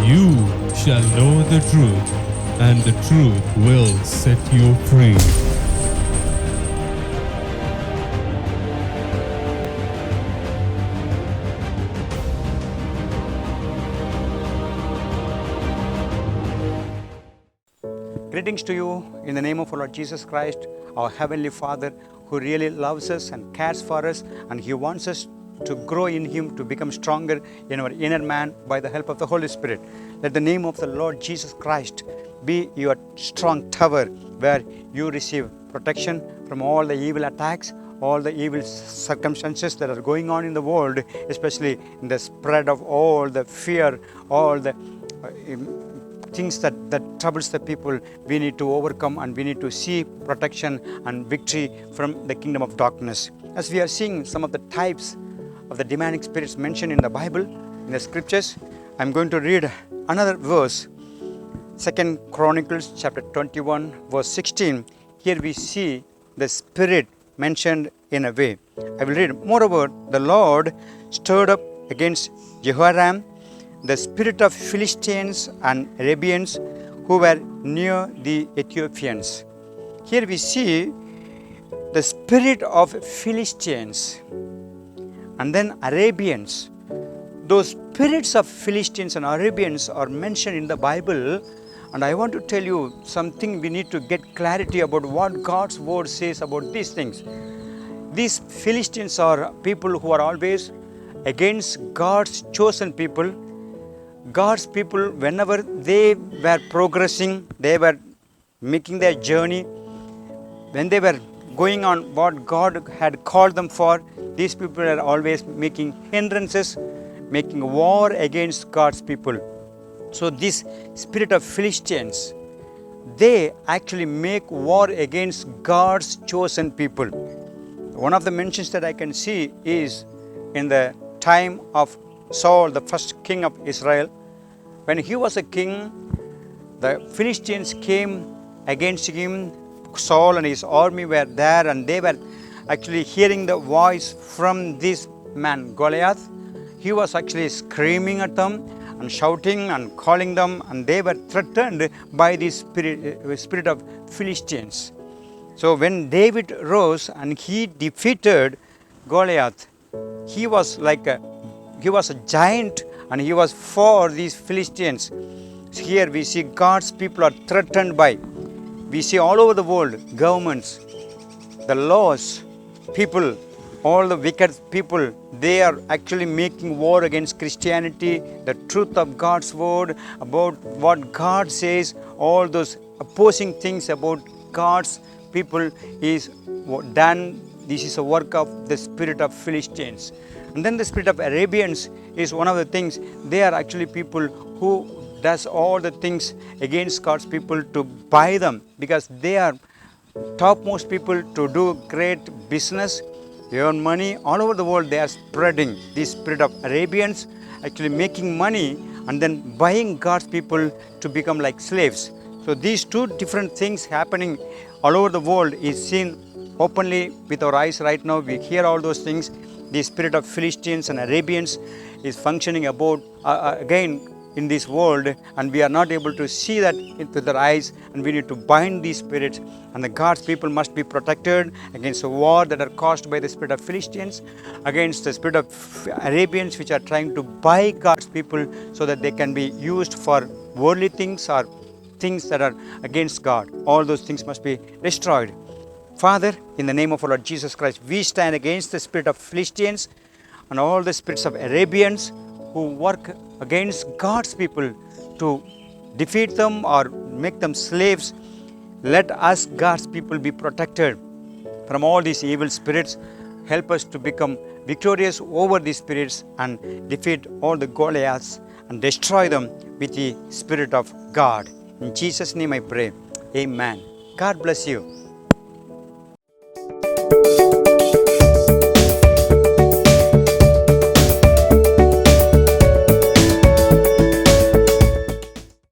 You shall know the truth, and the truth will set you free. Greetings to you in the name of our Lord Jesus Christ, our Heavenly Father, who really loves us and cares for us, and He wants us to grow in Him, to become stronger in our inner man by the help of the Holy Spirit. Let the name of the Lord Jesus Christ be your strong tower where you receive protection from all the evil attacks, all the evil circumstances that are going on in the world, especially in the spread of all the fear, all the things that troubles the people. We need to overcome, and we need to see protection and victory from the kingdom of darkness. As we are seeing some of the types of the demonic spirits mentioned in the Bible, in the scriptures, I'm going to read another verse, 2 Chronicles chapter 21 verse 16. Here we see the spirit mentioned in a way. I will read. Moreover, the Lord stirred up against Jehoram the spirit of Philistines and Arabians who were near the Ethiopians. Here we see the spirit of Philistines and then Arabians. Those spirits of Philistines and Arabians are mentioned in the Bible, and I want to tell you something. We need to get clarity about what God's word says about these things. These Philistines are people who are always against God's chosen people. God's people, whenever they were progressing, they were making their journey, when they were going on what God had called them for, these people are always making hindrances, making war against God's people. So this spirit of Philistines, they actually make war against God's chosen people. One of the mentions that I can see is in the time of Saul, the first king of Israel. When he was a king, the Philistines came against him. Saul and his army were there, and they were actually hearing the voice from this man Goliath. He was actually screaming at them and shouting and calling them, and they were threatened by this spirit of Philistines. So when David rose and he defeated Goliath, he was a giant, and he was for these Philistines. Here we see God's people are threatened by. We see all over the world, governments, the laws, people, all the wicked people, they are actually making war against Christianity, the truth of God's word, about what God says. All those opposing things about God's people is done. This is a work of the spirit of Philistines. And then the spirit of Arabians is one of the things. They are actually people who does all the things against God's people to buy them, because they are topmost people to do great business, they earn money all over the world. They are spreading this spirit of Arabians, actually making money and then buying God's people to become like slaves. So these two different things happening all over the world is seen openly with our eyes right now. We hear all those things. The spirit of Philistines and Arabians is functioning about again in this world, and we are not able to see that with our eyes, and we need to bind these spirits, and the God's people must be protected against the war that are caused by the spirit of Philistines, against the spirit of Arabians which are trying to buy God's people so that they can be used for worldly things or things that are against God. All those things must be destroyed. Father, in the name of our Lord Jesus Christ, we stand against the spirit of Philistines and all the spirits of Arabians who work against God's people to defeat them or make them slaves. Let us, God's people, be protected from all these evil spirits. Help us to become victorious over these spirits and defeat all the Goliaths and destroy them with the Spirit of God. In Jesus' name I pray. Amen. God bless you.